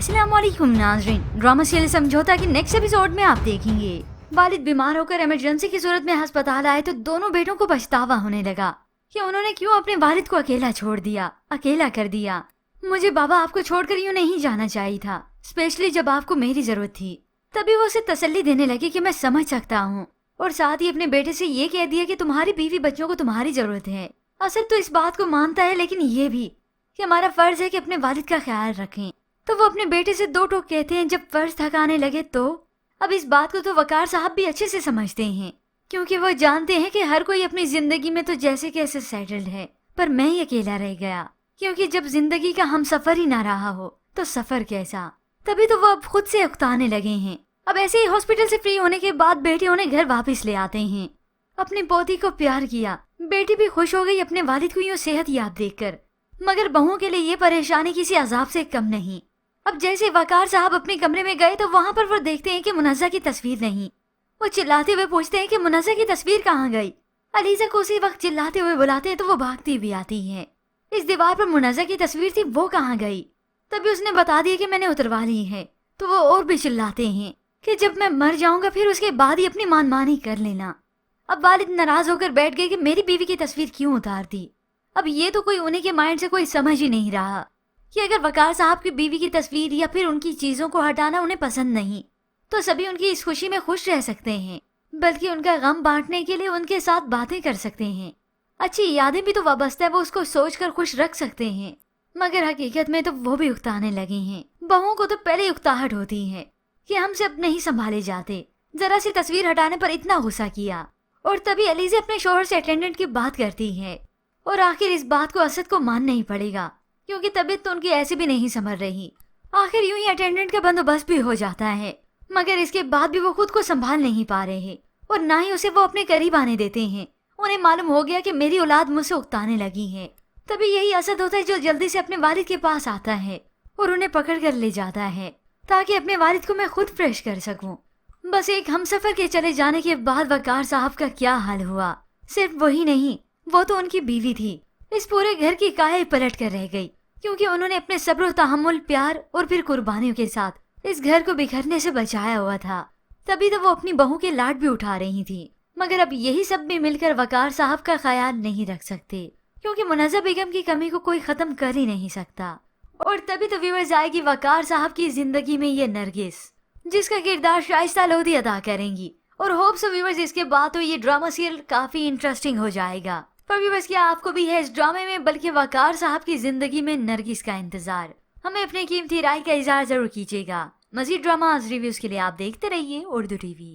अस्सलाम वालेकुम नाज़रीन, ड्रामा सीरियल समझौता के नेक्स्ट एपिसोड में आप देखेंगे वालिद बीमार होकर इमरजेंसी की सूरत में अस्पताल आए तो दोनों बेटों को पछतावा होने लगा कि उन्होंने क्यों अपने वालिद को अकेला छोड़ दिया, अकेला कर दिया। मुझे बाबा आपको छोड़कर यूँ नहीं जाना चाहिए था, स्पेशली जब आपको मेरी जरूरत थी। तभी वो उसे तसल्ली देने लगी कि मैं समझ सकता हूँ, और साथ ही अपने बेटे से ये कह दिया कि तुम्हारी बीवी बच्चों को तुम्हारी जरूरत है। असद तो इस बात को मानता है, लेकिन ये भी कि हमारा फर्ज है कि अपने वालिद का ख्याल रखें। तो वो अपने बेटे से दो टोक कहते हैं। जब फर्ज थकाने लगे तो अब इस बात को तो वकार साहब भी अच्छे से समझते हैं, क्योंकि वो जानते हैं कि हर कोई अपनी जिंदगी में तो जैसे कैसे सेटल्ड है, पर मैं ही अकेला रह गया, क्योंकि जब जिंदगी का हम सफर ही ना रहा हो तो सफर कैसा। तभी तो वो अब खुद से उकताने लगे हैं। अब ऐसे ही हॉस्पिटल से फ्री होने के बाद बेटे उन्हें घर वापस ले आते हैं। अपनी पोती को प्यार किया, बेटी भी खुश हो गई अपने वालिद को यूँ सेहत याब देखकर। मगर बहू के लिए ये परेशानी किसी अजाब से कम नहीं। अब जैसे वकार साहब अपने कमरे में गए तो वहाँ पर वो देखते हैं कि मुनज़्ज़ा की तस्वीर नहीं। वो चिल्लाते हुए पूछते हैं कि मुनज़्ज़ा की तस्वीर कहाँ गई। अलीज़ा को उसी वक्त चिल्लाते हुए बुलाते हैं तो वो भागती हुई आती है। इस दीवार पर मुनज़्ज़ा की तस्वीर थी, वो कहाँ गई। तभी उसने बता दिया कि मैंने उतरवा ली है। तो वो और भी चिल्लाते हैं कि जब मैं मर जाऊंगा फिर उसके बाद ही अपनी मानमानी कर लेना। अब वालिद नाराज होकर बैठ गए कि मेरी बीवी की तस्वीर क्यों उतार दी। अब ये तो कोई उन्हीं के माइंड से कोई समझ ही नहीं रहा कि अगर वकार साहब की बीवी की तस्वीर या फिर उनकी चीजों को हटाना उन्हें पसंद नहीं, तो सभी उनकी इस खुशी में खुश रह सकते हैं, बल्कि उनका गम बांटने के लिए उनके साथ बातें कर सकते हैं। अच्छी यादें भी तो वाबस्ता है, वो उसको सोचकर खुश रख सकते हैं। मगर हकीकत में तो वो भी उकताने लगे हैं। बहुओं को तो पहले उकताहट होती है कि हमसे अब नहीं संभाले जाते। जरा सी तस्वीर हटाने पर इतना गुस्सा किया। और तभी अलीज़ा अपने शोहर से अटेंडेंट की बात करती है, और आखिर इस बात को असद को मानना ही पड़ेगा, क्योंकि तबीयत तो उनकी ऐसी भी नहीं संभल रही। आखिर यूं ही अटेंडेंट का बंदोबस्त भी हो जाता है, मगर इसके बाद भी वो खुद को संभाल नहीं पा रहे हैं, और ना ही उसे वो अपने करीब आने देते हैं। उन्हें मालूम हो गया कि मेरी औलाद मुझसे उकताने लगी है। तभी यही असद होता है जो जल्दी से अपने वालिद के पास आता है और उन्हें पकड़ कर ले जाता है, ताकि अपने वालिद को मैं खुद फ्रेश कर सकूं। बस एक हमसफर के चले जाने के बाद वकार साहब का क्या हाल हुआ। सिर्फ वही नहीं, वो तो उनकी बीवी थी, इस पूरे घर की काया पलट कर रह गई, क्योंकि उन्होंने अपने सब्र तहम्मुल, प्यार और फिर कुर्बानियों के साथ इस घर को बिखरने से बचाया हुआ था। तभी तो वो अपनी बहू के लाड भी उठा रही थी। मगर अब यही सब भी मिलकर वकार साहब का ख्याल नहीं रख सकते, क्योंकि मुनज़्ज़ा बेगम की कमी को कोई खत्म कर ही नहीं सकता। और तभी तो व्यूअर्स आएगी वकार साहब की जिंदगी में ये नरगिस, जिसका किरदार शाइस्ता लोधी अदा करेंगी। और होप्स व्यूअर्स इसके बाद तो ये ड्रामा सीरियल काफी इंटरेस्टिंग हो जाएगा। पर व्यूअर्स क्या आपको भी है इस ड्रामे में बल्कि वकार साहब की जिंदगी में नरगिस का इंतजार? हमें अपनी कीमती राय का इज़हार जरूर कीजिएगा। मजीद ड्रामा रिव्यूज के लिए आप देखते रहिए उर्दू टीवी।